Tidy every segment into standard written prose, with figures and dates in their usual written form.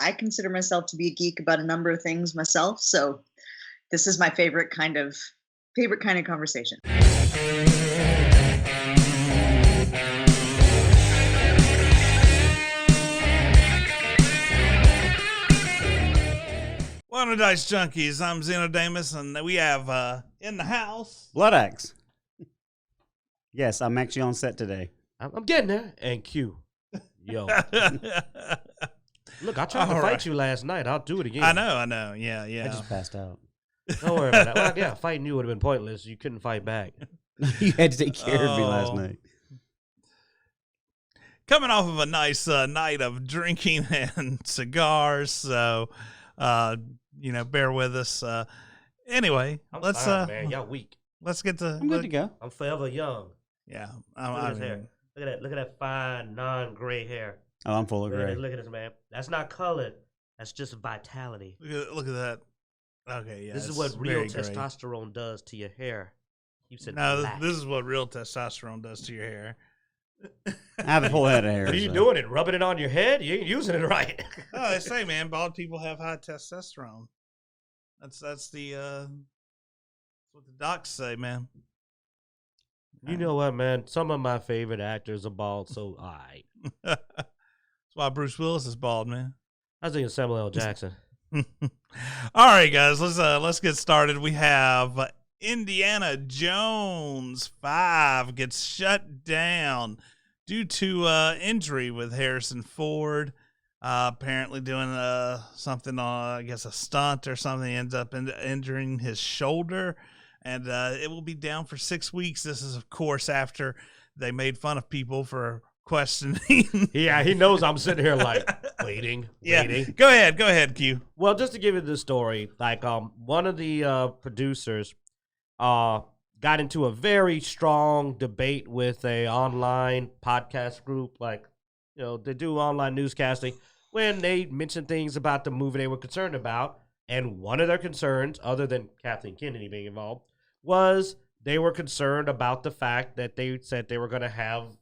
I consider myself to be a geek about a number of things myself. So this is my favorite kind of conversation. Welcome to Dicejunkies. I'm Xenodamus, and we have in the house Blood Axe. Yes, I'm actually on set today. I'm getting there. And Q. Yo. Look, I tried to fight you last night. I'll do it again. I know. Yeah. I just passed out. Don't worry about that. Well, yeah, fighting you would have been pointless. You couldn't fight back. You had to take care of me last night. Coming off of a nice night of drinking and cigars, so bear with us. Anyway, I'm fine, man. Y'all weak. Let's get to. I'm good to go. I'm forever young. Yeah, Look at his hair. Look at that fine non-gray hair. Oh, I'm full of gray. Look at this, man. That's not colored. That's just vitality. Look at that. Okay, yeah. This is what real testosterone does to your hair. Keeps it black. This is what real testosterone does to your hair. I have a full head of hair. What are you doing? It rubbing it on your head? You ain't using it right. Oh, they say, man, bald people have high testosterone. That's what the docs say, man. You know what, man? Some of my favorite actors are bald, so all right. That's why Bruce Willis is bald, man. I was thinking Samuel L. Jackson. All right, guys, let's get started. We have Indiana Jones 5 gets shut down due to injury with Harrison Ford. Apparently doing something on, I guess, a stunt or something. He ends up injuring his shoulder, and it will be down for 6 weeks. This is, of course, after they made fun of people for questioning. Yeah, he knows I'm sitting here like waiting. Go ahead, Q. Well, just to give you the story, like one of the producers got into a very strong debate with a online podcast group, like, they do online newscasting, when they mentioned things about the movie they were concerned about. And one of their concerns, other than Kathleen Kennedy being involved, was they were concerned about the fact that they said they were going to have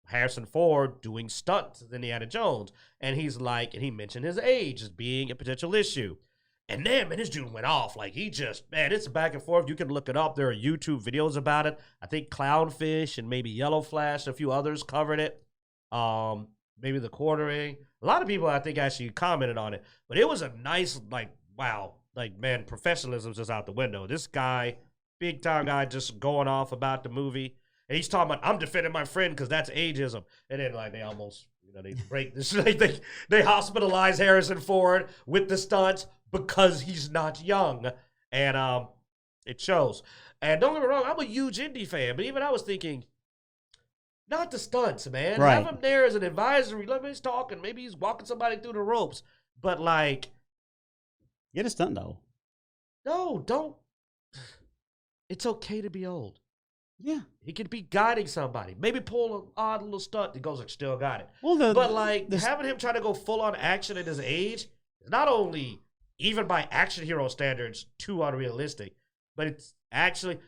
Harrison Ford doing stunts as Indiana Jones. And he's like, and he mentioned his age as being a potential issue. And then, man, this dude went off. Like, it's back and forth. You can look it up. There are YouTube videos about it. I think Clownfish and maybe Yellow Flash, a few others covered it. Maybe The Quartering. A lot of people, I think, actually commented on it. But it was a nice, wow. Man, professionalism's just out the window. This guy, big-time guy, just going off about the movie. And he's talking about, I'm defending my friend because that's ageism. And then, they almost, they break this. They hospitalize Harrison Ford with the stunts because he's not young. And it shows. And don't get me wrong, I'm a huge indie fan. But even I was thinking, not the stunts, man. Right. Have him there as an advisory. Let me he's talking. Maybe he's walking somebody through the ropes. But, Get a stunt double. no, don't. It's okay to be old. Yeah. He could be guiding somebody. Maybe pull an odd little stunt that goes like, still got it. Well, Having him try to go full on action at his age is not only, even by action hero standards, too unrealistic, but it's actually,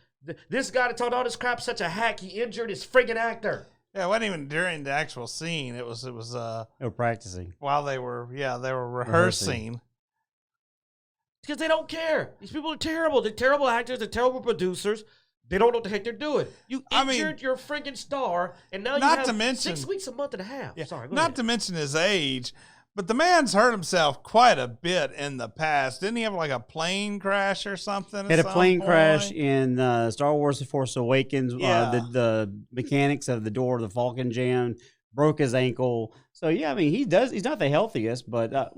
this guy that told all this crap such a hack, he injured his friggin' actor. Yeah, it wasn't even during the actual scene. It was they were practicing. While they were rehearsing. Because they don't care. These people are terrible. They're terrible actors. They're terrible producers. They don't know what the heck they're doing. You injured your friggin' star, and now you have 6 weeks, a month and a half. Yeah, Sorry, not to mention his age, but the man's hurt himself quite a bit in the past. Didn't he have a plane crash or something? He had a plane crash in Star Wars The Force Awakens. Yeah. The mechanics of the door of the Falcon jammed, broke his ankle. So, yeah, he's not the healthiest, but,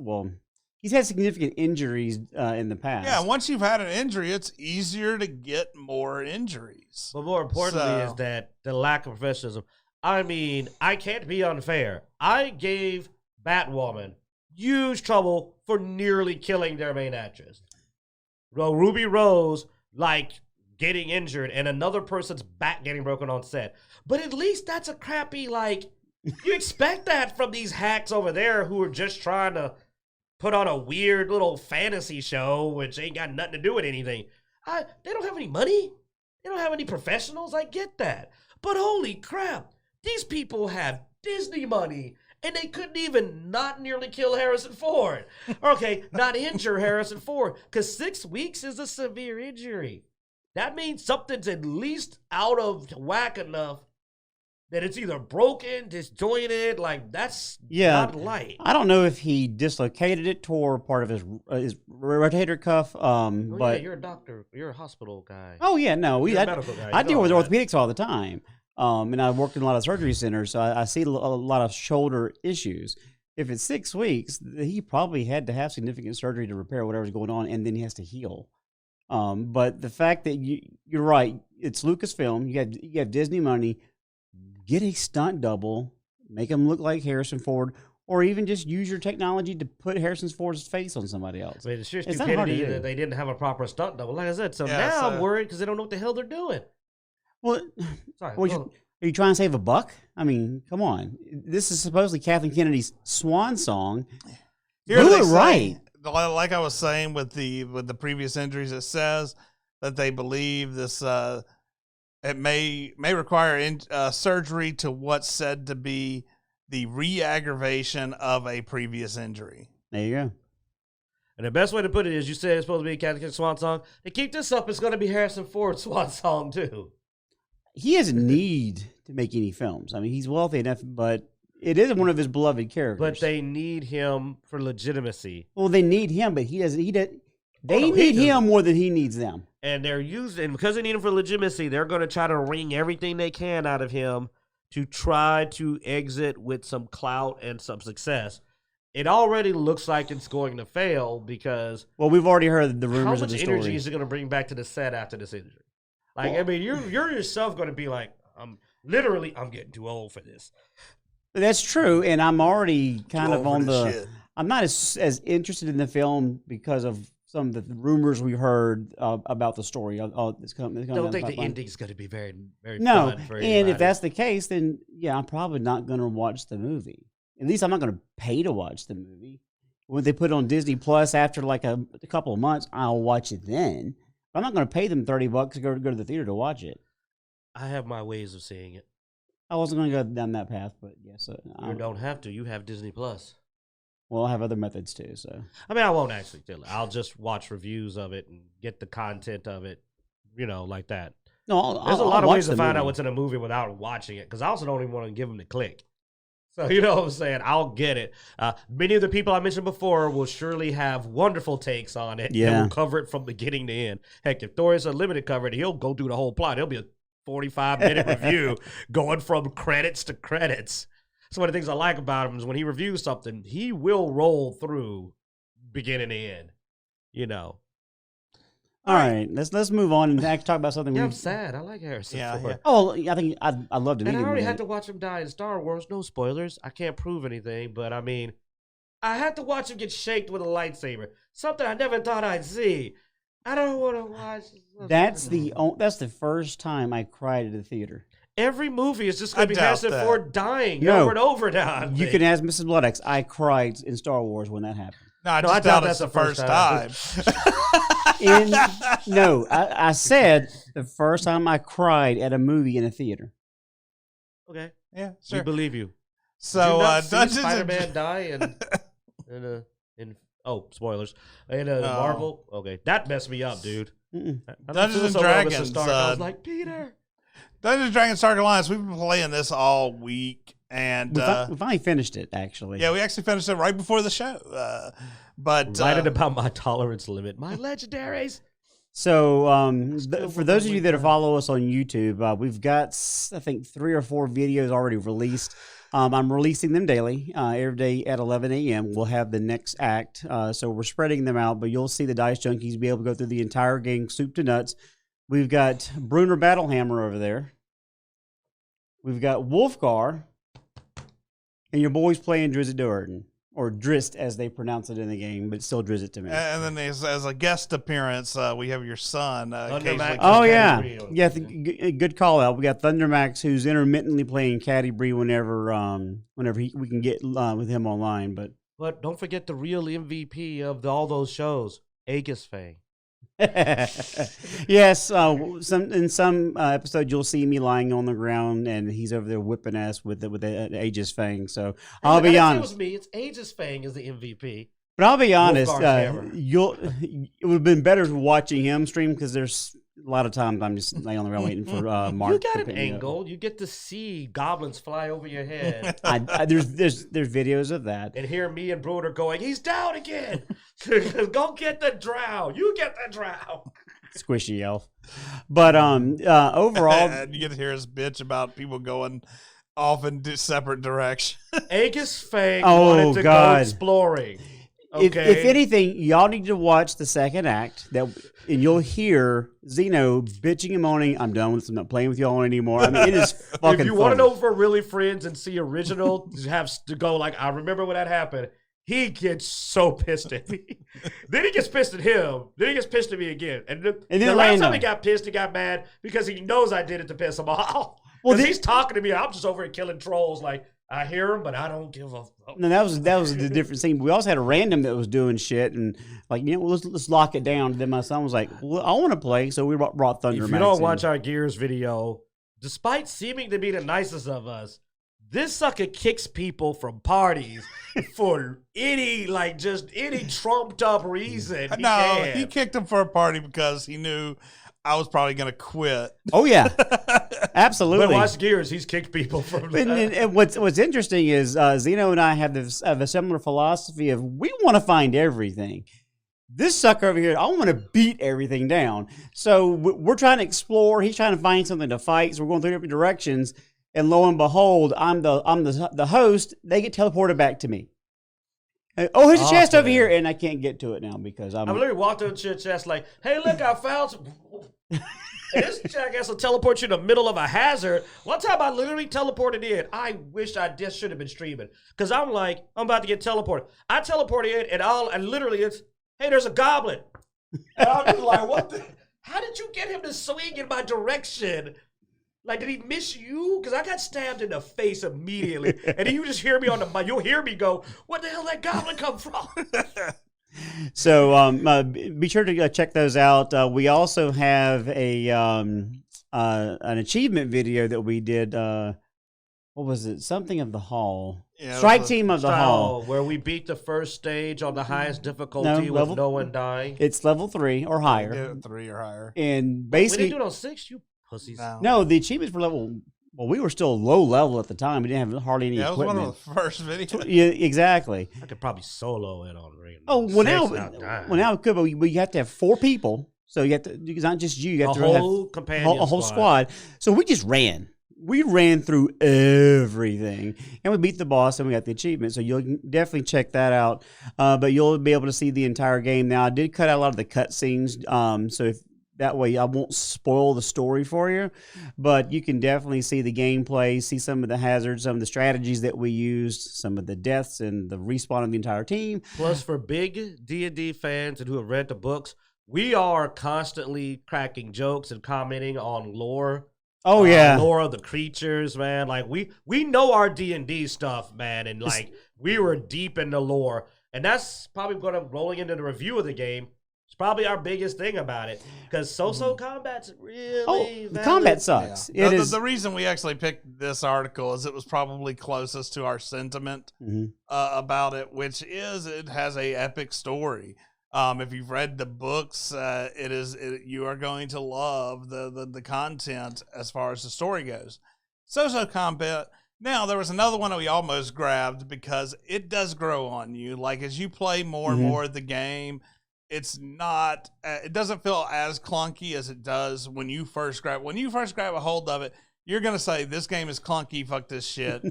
he's had significant injuries in the past. Yeah, once you've had an injury, it's easier to get more injuries. But more importantly is that the lack of professionalism. I can't be unfair. I gave Batwoman huge trouble for nearly killing their main actress. Ruby Rose, getting injured and another person's back getting broken on set. But at least that's a crappy, you expect that from these hacks over there who are just trying to put on a weird little fantasy show which ain't got nothing to do with anything. They don't have any money. They don't have any professionals. I get that. But holy crap, these people have Disney money and they couldn't even not nearly kill Harrison Ford. Okay, not injure Harrison Ford, because 6 weeks is a severe injury. That means something's at least out of whack enough that it's either broken, disjointed. Like, that's not light. I don't know if he dislocated it, tore part of his rotator cuff. But yeah, you're a doctor. You're a hospital guy. Oh yeah, no, You're a medical guy. I You deal know with all that. orthopedics all the time. And I worked in a lot of surgery centers, so I see a lot of shoulder issues. If it's 6 weeks, he probably had to have significant surgery to repair whatever's going on, and then he has to heal. But the fact that you're right, it's Lucasfilm. You have Disney money. Get a stunt double, make him look like Harrison Ford, or even just use your technology to put Harrison Ford's face on somebody else. I mean, it's just It's not hard to stupidity do. that they didn't have a proper stunt double. Like I said, so Yeah, now I'm worried because they don't know what the hell they're doing. Well, Sorry. are you trying to save a buck? I mean, come on. This is supposedly Kathleen Kennedy's swan song. Here Do they it say, right. Like I was saying with the previous injuries, it says that they believe this it may require surgery to what's said to be the re-aggravation of a previous injury. There you go. And the best way to put it is, you said it's supposed to be a Kathleen swan song. To keep this up, it's going to be Harrison Ford's swan song too. He doesn't need to make any films. I mean, he's wealthy enough, but it is one of his beloved characters. But they need him for legitimacy. Well, they need him, but he doesn't. They no, he need doesn't. him more than he needs them. And they're using, because they need him for legitimacy, they're going to try to wring everything they can out of him to try to exit with some clout and some success. It already looks like it's going to fail because Well, we've already heard the how rumors much of the energy story. is it going to bring back to the set after this injury? Like, Well- I mean, you're yourself going to be like, I'm getting too old for this. That's true, and I'm already kind of on the. Shit. I'm not as interested in the film because of some of the rumors we heard about the story. It's coming I down don't think the pipeline. ending's going to be very, very No, fun for and anybody. if that's the case, then yeah, I'm probably not going to watch the movie. At least I'm not going to pay to watch the movie. When they put it on Disney Plus after like a couple of months, I'll watch it then. I'm not going to pay them $30 to go to the theater to watch it. I have my ways of seeing it. I wasn't going to go down that path, but yes, You don't have to. You have Disney Plus. well, I have other methods too. So I mean, I won't actually tell it. I'll just watch reviews of it and get the content of it, like that. no, There's a I'll lot of watch ways to the find out movie. what's in a movie without watching it, because I also don't even want to give them the click. So, you know what I'm saying? I'll get it. Many of the people I mentioned before will surely have wonderful takes on it. Yeah. And will cover it from beginning to end. Heck, if Thor is Unlimited covered, he'll go through the whole plot. It'll be a 45-minute review going from credits to credits. So one of the things I like about him is when he reviews something, he will roll through beginning to end. All right, let's move on and actually talk about something. Yeah, I'm we've- sad. I like Harrison Yeah, Ford. yeah. Oh, I think I'd love to meet And I him. already had to watch him die in Star Wars. No spoilers. I can't prove anything, but I mean, I had to watch him get shaked with a lightsaber. Something I never thought I'd see. I don't want to watch. That's the first time I cried at a theater. Every movie is just going I to be doubt Harrison that. Ford dying No. over and over now. I You think. can ask Mrs. Bloodaxe. I cried in Star Wars when that happened. No, I No, just I doubt doubt it's that's the the first first time. I said the first time I cried at a movie in a theater. Okay, Yeah, we sure. believe you. So Did you not see Dungeons and Spider-Man die in spoilers in Marvel. Okay, that messed me up, dude. Mm-mm. I don't Dungeons feel and so well with Dragons, Stark. I was like, Peter. Dungeons and Dragons Dark Alliance. We've been playing this all week, and We finally finished it, actually. yeah, we actually finished it right before the show. But Right at about my tolerance limit. My legendaries. So, Still for those of you that wondering. follow us on YouTube, we've got, I think, 3 or 4 videos already released. I'm releasing them daily, every day at 11 a.m. We'll have the next act. So we're spreading them out, but you'll see the Dice Junkies be able to go through the entire game, soup to nuts. We've got Bruner Battlehammer over there. We've got Wolfgar. And your boy's playing Drizzt Do'Urden. Or Drist, as they pronounce it in the game, but still Drizzt to me. and then as a guest appearance, we have your son. Occasionally. Oh Caddy yeah, Bree on yeah. it. Good call out. We got Thundermax, who's intermittently playing Caddy Bree whenever we can get with him online. But But don't forget the real MVP of all those shows, Aegis Faye. Yes, in some episode you'll see me lying on the ground, and he's over there whipping ass with the Aegis Fang. So I'll be It honest. was me. It's Aegis Fang is the MVP. But I'll be honest, Wolfgang's hammer. it would have been better watching him stream because there's a lot of times I'm just laying on the ground waiting for Mark. You got to an pick me up. angle. You get to see goblins fly over your head There's videos of that. and hear me and Broder going, "He's down again. Go get the drow. You get the drow." Squishy elf. But overall, And you get to hear his bitch about people going off in separate directions. Aegis Fang Oh, wanted to God. go exploring. if Okay. anything, y'all need to watch the second act and you'll hear Zeno bitching and moaning, "I'm done with this. I'm not playing with y'all anymore." I mean, it is fucking If you want to funny. know if we're really friends and see original, have to go like, I remember when that happened. He gets so pissed at me. Then he gets pissed at him. Then he gets pissed at me again. And then the last random. time he got pissed, he got mad because he knows I did it to piss him off. Well, Because he's talking to me. I'm just over here killing trolls. Like, I hear him, but I don't give a fuck. No, that was the different scene. We also had a random that was doing shit and like, let's lock it down. Then my son was like, "Well, I want to play," so we brought Thunder. If you don't watch our Gears video, despite seeming to be the nicest of us, this sucker kicks people from parties for any trumped up reason. He kicked him for a party because he knew I was probably going to quit. Oh yeah, absolutely. But watch Gears, he's kicked people from And what's interesting is Zeno and I have a similar philosophy of we want to find everything. This sucker over here, I want to beat everything down. So we're trying to explore. He's trying to find something to fight. So we're going three different directions. And lo and behold, I'm the host. They get teleported back to me. Oh, here's a chest over here, and I can't get to it now because I literally walked up to your chest like, "Hey, look, I found some." And this jackass will teleport you in the middle of a hazard. One time I literally teleported in. I wish I just should have been streaming. Because I'm like, I'm about to get teleported. I teleported in and literally it's, "Hey, there's a goblin." And I'm just like, what the? How did you get him to swing in my direction? Like, did he miss you? Because I got stabbed in the face immediately. And then you just hear me on the mic. You'll hear me go, "Where the hell did that goblin come from?" So be sure to check those out. We also have an achievement video that we did. What was it? Something of the Hall. Yeah, Strike Team of the Hall. Where we beat the first stage on the highest difficulty with no one dying. It's level 3 or higher. 3 or higher. And We basically, didn't do it on 6, you pussies. no, the achievements were level. Well, we were still low level at the time. We didn't have hardly any Yeah, it was equipment. one of the first videos. Yeah, exactly. I could probably solo it on Ring. Oh, well now it could, but you have to have 4 people. So you have to, it's not just you. You have A to whole have companion a whole squad. So we just ran. We ran through everything, and we beat the boss, and we got the achievement. So you'll definitely check that out. But you'll be able to see the entire game. Now, I did cut out a lot of the cutscenes, so if that way I won't spoil the story for you. But you can definitely see the gameplay, see some of the hazards, some of the strategies that we used, some of the deaths, and the respawn of the entire team. Plus, for big D&D fans and who have read the books, we are constantly cracking jokes and commenting on lore. Oh yeah, lore of the creatures, man. Like we know our D&D stuff, man, and like we were deep in the lore, and that's probably going to rolling into the review of the game. It's probably our biggest thing about it because so combat's really the combat sucks. Yeah. It is The reason we actually picked this article is it was probably closest to our sentiment about it, which is it has a epic story. If you've read the books, you are going to love the content as far as the story goes. So combat. Now, there was another one that we almost grabbed because it does grow on you. Like, as you play more and more of the game, it's not, it doesn't feel as clunky as it does when you first grab a hold of it. You're going to say, this game is clunky, fuck this shit,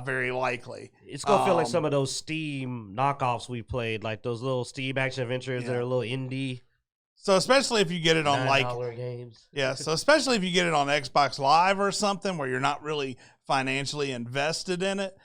very likely. It's going to feel like some of those Steam knockoffs we played, like those little Steam action adventures that are a little indie. So especially if you get it on $9 games. Yeah, so especially if you get it on Xbox Live or something where you're not really financially invested in it,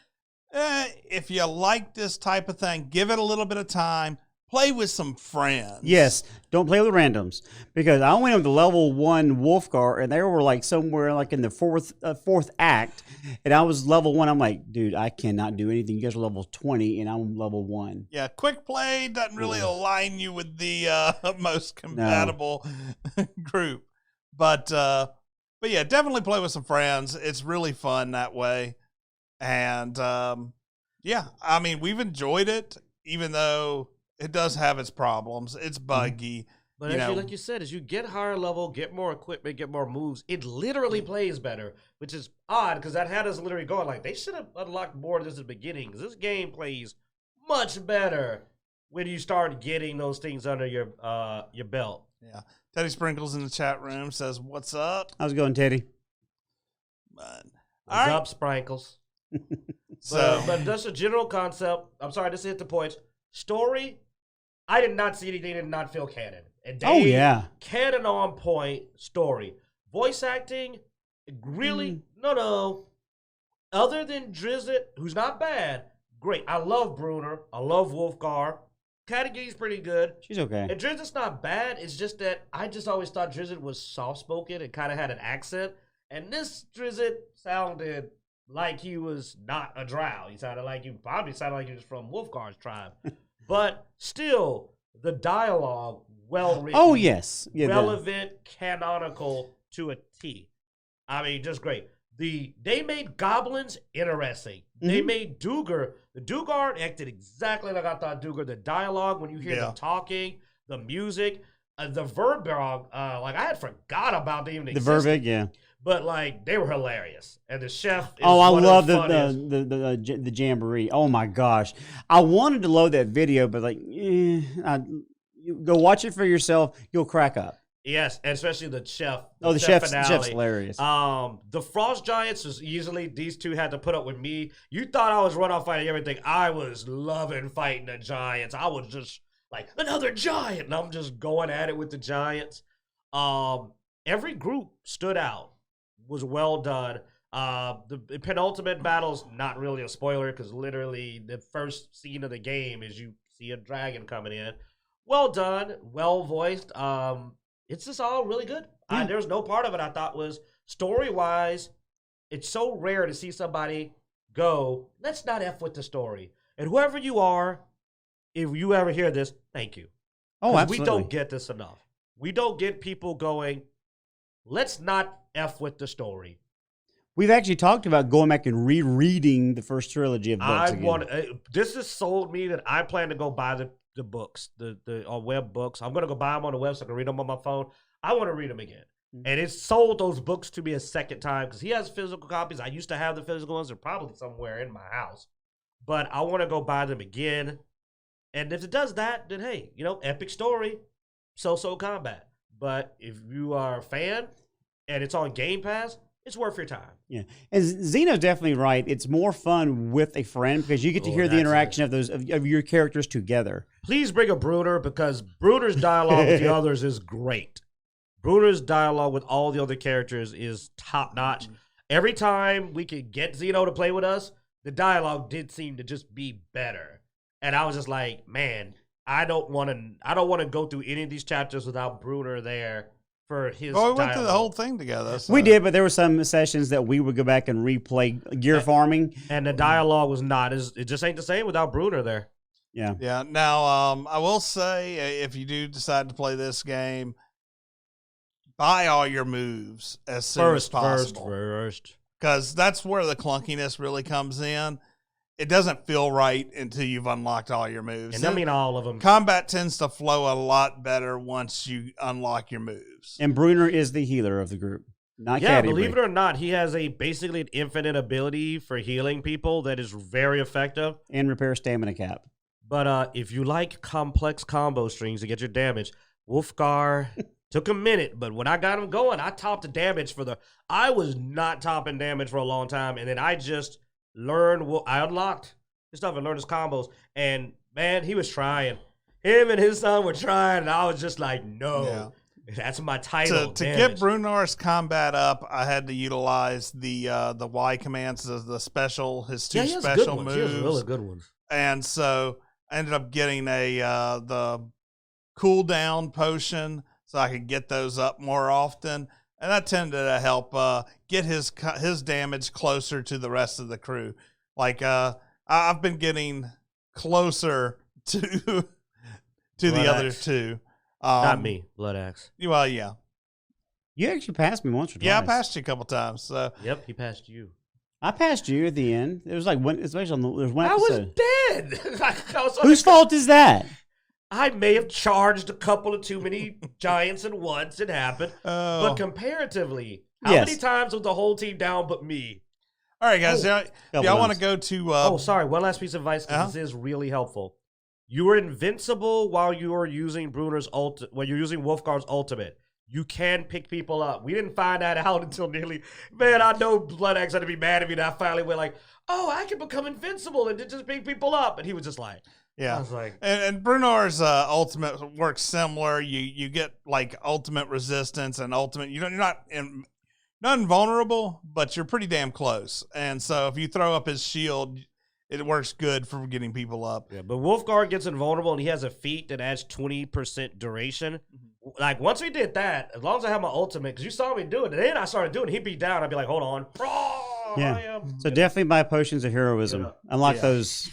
if you like this type of thing, give it a little bit of time, play with some friends. Yes, don't play with randoms because I went with the level 1 Wolfgar and they were like somewhere like in the fourth act, and I was level 1. I'm like, dude, I cannot do anything. You guys are level 20 and I'm level 1. Yeah, quick play doesn't really align you with the most compatible group, but yeah, definitely play with some friends. It's really fun that way, and yeah, I mean, we've enjoyed it, even though it does have its problems. It's buggy. But like you said, as you get higher level, get more equipment, get more moves, it literally plays better, which is odd because that had us literally going like they should have unlocked more of this at the beginning because this game plays much better when you start getting those things under your belt. Yeah. Teddy Sprinkles in the chat room says, "What's up?" How's it going, Teddy? But, What's up, Sprinkles? So, but that's a general concept. I'm sorry, just to hit the points. Story, I did not see anything that did not feel canon. And canon on point story. Voice acting, really, no. Other than Drizzt, who's not bad, great. I love Bruner. I love Wolfgar. Katagiri's pretty good. She's okay. And Drizzt's not bad. It's just that I just always thought Drizzt was soft-spoken and kind of had an accent. And this Drizzt sounded like he was not a drow. He sounded like probably sounded like he was from Wolfgar's tribe. But still, the dialogue, well written. Oh, yes. Yeah, relevant, canonical to a T. I mean, just great. They made goblins interesting. They made Duger. The Dugar acted exactly like I thought Duger. The dialogue, when you hear them talking, the music, the Verberg, like I had forgot about them even existing. The Verbeeg, yeah. But like they were hilarious, and the chef. Is I love the the jamboree. Oh my gosh, I wanted to load that video, but like, you go watch it for yourself. You'll crack up. Yes, and especially the chef. The chef's hilarious. The Frost Giants was easily, these two had to put up with me. You thought I was run off fighting everything. I was loving fighting the Giants. I was just like, another giant, and I'm just going at it with the Giants. Every group stood out, was well done. The penultimate battle's not really a spoiler because literally the first scene of the game is you see a dragon coming in. Well done, well voiced. It's just all really good. There's no part of it I thought was story-wise. It's so rare to see somebody go, let's not F with the story. And whoever you are, if you ever hear this, thank you. Oh, absolutely. We don't get this enough. We don't get people going, let's not F with the story. We've actually talked about going back and rereading the first trilogy of books again. This has sold me that I plan to go buy the books, the web books. I'm going to go buy them on the web so I can read them on my phone. I want to read them again. And it sold those books to me a second time because he has physical copies. I used to have the physical ones. They're probably somewhere in my house. But I want to go buy them again. And if it does that, then hey, epic story, so combat. But if you are a fan and it's on Game Pass, it's worth your time. Yeah, and Zeno's definitely right. It's more fun with a friend because you get to hear the interaction of your characters together. Please bring a Bruner because Bruner's dialogue with the others is great. Bruner's dialogue with all the other characters is top notch. Every time we could get Zeno to play with us, the dialogue did seem to just be better. And I was just like, man, I don't want to go through any of these chapters without Bruner there. For his we went through the whole thing together. So. We did, but there were some sessions that we would go back and replay gear farming. And the dialogue was it just ain't the same without Bruner there. Yeah. Yeah. Now, I will say, if you do decide to play this game, buy all your moves as soon as possible. First. Because that's where the clunkiness really comes in. It doesn't feel right until you've unlocked all your moves. And I mean all of them. Combat tends to flow a lot better once you unlock your moves. And Bruner is the healer of the group. Believe it or not, he has basically an infinite ability for healing people that is very effective. And repair stamina cap. But if you like complex combo strings to get your damage, Wolfgar took a minute, but when I got him going, I topped the damage I was not topping damage for a long time, and then I just I unlocked his stuff and learned his combos, and man, he was trying. Him and his son were trying, and I was just like, no, that's my title. To get Brunar's combat up, I had to utilize the Y commands, his two special moves. He has really good ones. And so I ended up getting the cooldown potion so I could get those up more often, and that tended to help get his damage closer to the rest of the crew. Like I've been getting closer to the other two. Not me, Blood Axe. Well, yeah. You actually passed me once or twice. Yeah, I passed you a couple times. So Yep, he passed you. I passed you at the end. It was like one, especially on there's one I was episode. dead. Whose fault is that? I may have charged a couple of too many giants at once. It happened. Oh. But comparatively, how many times was the whole team down but me? All right, guys. Y'all want to go to... sorry. One last piece of advice, because this is really helpful. You are invincible while you are using Bruner's when you're using Wolfgar's ultimate. You can pick people up. We didn't find that out until nearly... Man, I know Blood Axe had to be mad at me that I finally went like, oh, I can become invincible and just pick people up. And he was just like... Yeah, I was like... And Brunar's ultimate works similar. You get like ultimate resistance and ultimate... You're not invulnerable, but you're pretty damn close. And so if you throw up his shield... It works good for getting people up. Yeah, but Wolfgar gets invulnerable, and he has a feat that adds 20% duration. Like, once we did that, as long as I have my ultimate, because you saw me do it, and then I started doing it, he'd be down. I'd be like, hold on. Oh, Yeah. So definitely buy potions of heroism. Yeah. Unlock those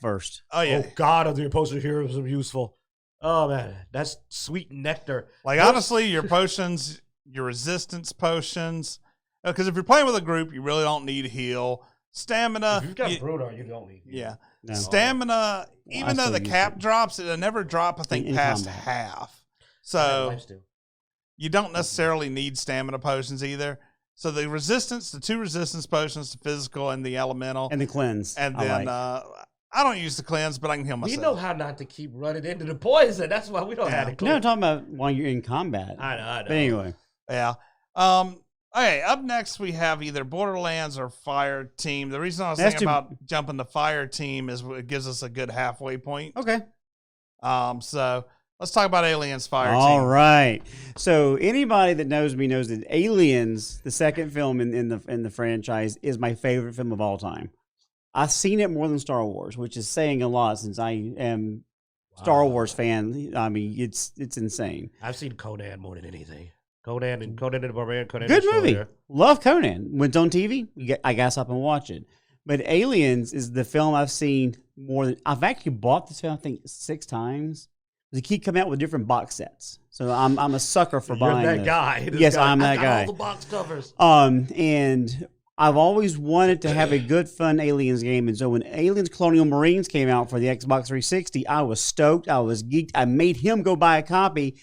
first. Oh, yeah. Oh, God, are the potions of heroism useful? Oh, man. That's sweet nectar. Like, honestly, your potions, your resistance potions, because if you're playing with a group, you really don't need heal. Stamina. If you've got Brunar, you don't need. Yeah. No. Stamina, even though the cap drops, it'll never drop, I think, In past combat. half. So Lives do. you don't necessarily need stamina potions either. So the resistance, the 2 resistance potions, the physical and the elemental. And the cleanse. And then I don't use the cleanse, but I can heal myself. We know how not to keep running into the poison. That's why we don't have to cleanse. No, I'm talking about while you're in combat. I know. But anyway. Yeah. Okay, up next we have either Borderlands or Fire Team. The reason I was thinking about jumping the Fire Team is it gives us a good halfway point. Okay. So let's talk about Aliens Fire Team. All right. So anybody that knows me knows that Aliens, the second film in the franchise, is my favorite film of all time. I've seen it more than Star Wars, which is saying a lot since I am Star Wars fan. I mean, it's insane. I've seen Conan more than anything. Conan and the Barbarian. Conan Good the movie. Destroyer. Love Conan. When it's on TV, I gas up and watch it. But Aliens is the film I've seen more than... I've actually bought this film, I think, 6 times. They keep coming out with different box sets. So I'm a sucker for buying You're that guy. Yes, I'm that I got guy. all the box covers. And I've always wanted to have a good, fun Aliens game. And so when Aliens Colonial Marines came out for the Xbox 360, I was stoked. I was geeked. I made him go buy a copy,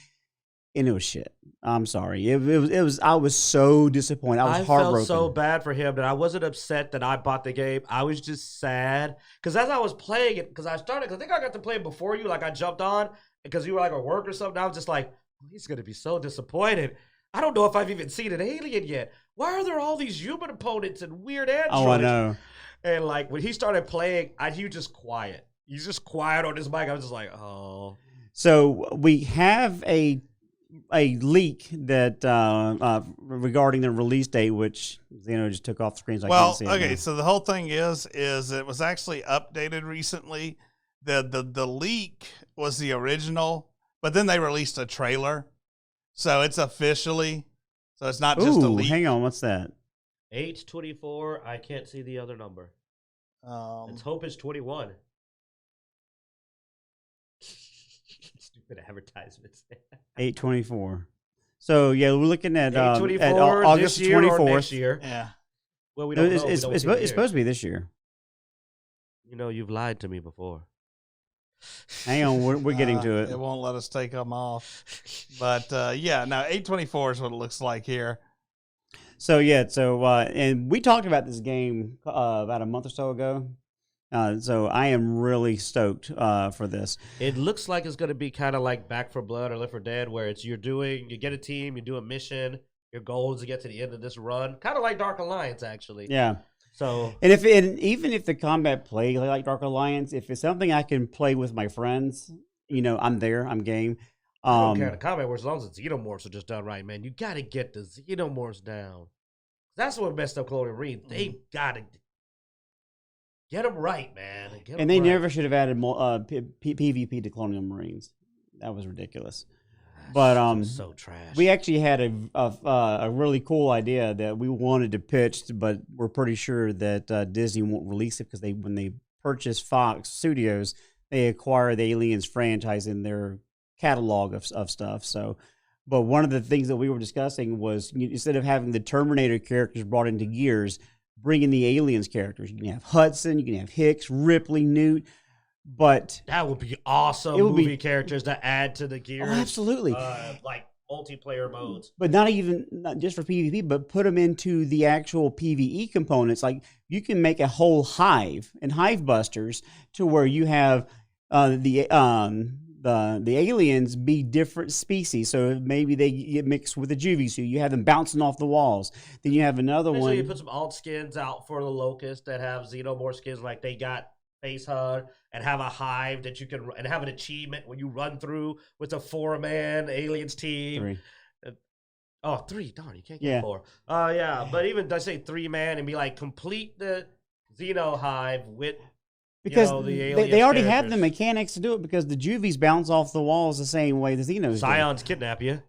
and it was shit. I'm sorry. It was. I was so disappointed. I was heartbroken. I felt so bad for him that I wasn't upset that I bought the game. I was just sad because as I was playing it, because I think I got to play it before you. Like I jumped on because you were like at work or something. I was just like, he's gonna be so disappointed. I don't know if I've even seen an alien yet. Why are there all these human opponents and weird androids? Oh, I know. And like when he started playing, he was just quiet. He's just quiet on his mic. I was just like, oh. So we have a leak that regarding the release date, which just took off the screen. So I can't see it okay, now. so the whole thing is it was actually updated recently. The leak was the original, but then they released a trailer, so it's officially. So it's not just a leak. Hang on, what's that? 8/24. I can't see the other number. Let's hope it's 21. Stupid advertisements. 8/24. So yeah, we're looking at 8/24 August this year 24th. or next year. Yeah. Well, we don't know. It's supposed to be this year. You know, you've lied to me before. Hang on, we're getting to it. It won't let us take them off. But yeah, no, 8/24 is what it looks like here. So yeah, and we talked about this game about a month or so ago. So I am really stoked for this. It looks like it's going to be kind of like Back 4 Blood or Left 4 Dead, where it's you get a team, you do a mission, your goal is to get to the end of this run, kind of like Dark Alliance, actually. Yeah. So, and even if the combat play like Dark Alliance, if it's something I can play with my friends, I'm there, I'm game. I don't care the combat works as long as the xenomorphs are just done right, man. You got to get the xenomorphs down. That's what messed up Colonial Marines. They got to Get them right, man. Get 'em And they right. never should have added PvP to Colonial Marines. That was ridiculous. But so trash. we actually had a really cool idea that we wanted to pitch, but we're pretty sure that Disney won't release it because when they purchased Fox Studios, they acquired the Aliens franchise in their catalog of stuff. So, but one of the things that we were discussing was instead of having the Terminator characters brought into Gears, bring in the Aliens characters. You can have Hudson, you can have Hicks, Ripley, Newt. But that would be awesome. Movie characters to add to the Gears. Oh, absolutely. Like multiplayer modes. But not just for PvP, but put them into the actual PvE components. Like you can make a whole hive and hive busters to where you have the aliens be different species. So maybe they get mixed with the juvie, so you have them bouncing off the walls. Then you have another one. You put some alt skins out for the Locust that have Xenomorph skins, like they got Face Hug, and have a hive that you can, and have an achievement when you run through with a 4-man aliens team. 3. 3. Darn, you can't get 4. Yeah, but even I say 3-man and be like complete the Xeno hive with. Because they already characters. have the mechanics to do it because the juvies bounce off the walls the same way the Xenos Scions kidnap you.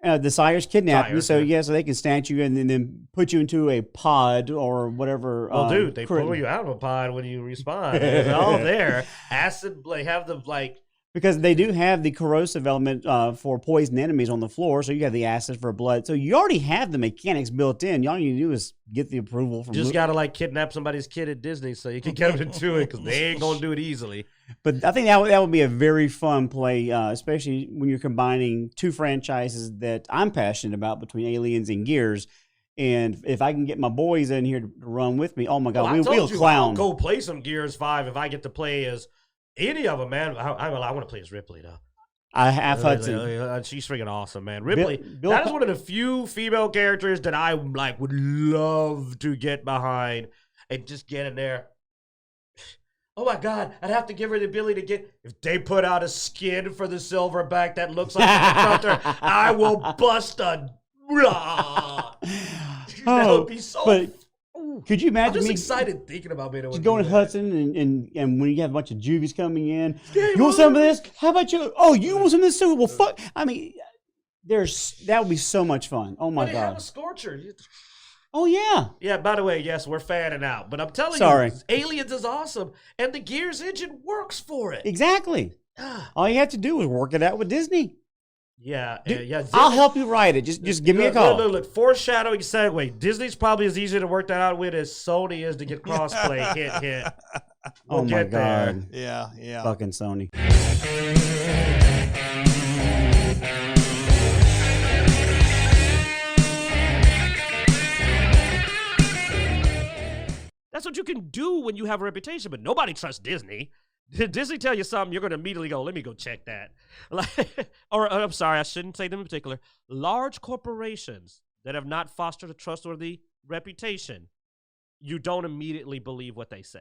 The Sires kidnap you, so so they can snatch you and then put you into a pod or whatever. Well, dude, they pull you out of a pod when you respawn. It's all there. Acid, like, have the, like... Because they do have the corrosive element for poison enemies on the floor, so you have the acid for blood. So you already have the mechanics built in. All you need to do is get the approval from... Just got to, like, kidnap somebody's kid at Disney so you can get them to do it, because they ain't going to do it easily. But I think that would be a very fun play, especially when you're combining two franchises that I'm passionate about between Aliens and Gears. And if I can get my boys in here to run with me, oh my God, we'll clown. I'll go play some Gears 5 if I get to play as... any of them, man. I want to play as Ripley, though. I have Hudson. She's freaking awesome, man. Ripley, that is one of the few female characters that I would love to get behind and just get in there. Oh my God, I'd have to give her the ability to get. If they put out a skin for the Silverback that looks like a Hunter, I will bust a. That would be so. But could you imagine? I'm just excited thinking about being able to going to Hudson and when you have a bunch of juvies coming in, you want some of this? How about you? Oh, you want some of this too? Well, fuck. I mean, that would be so much fun. Oh my God. Have a Scorcher. Oh yeah. Yeah. By the way, yes, we're fanning out, but I'm telling you, Aliens is awesome, and the Gears engine works for it. Exactly. All you have to do is work it out with Disney. Yeah, yeah. I'll help you write it. Just give me a call. Look, foreshadowing segue. Disney's probably as easy to work that out with as Sony is to get crossplay. hit. We'll oh my God. There. Yeah. Fucking Sony. That's what you can do when you have a reputation, but nobody trusts Disney. Did Disney tell you something, you're going to immediately go, let me go check that. Or I'm sorry, I shouldn't say them in particular. Large corporations that have not fostered a trustworthy reputation, you don't immediately believe what they say.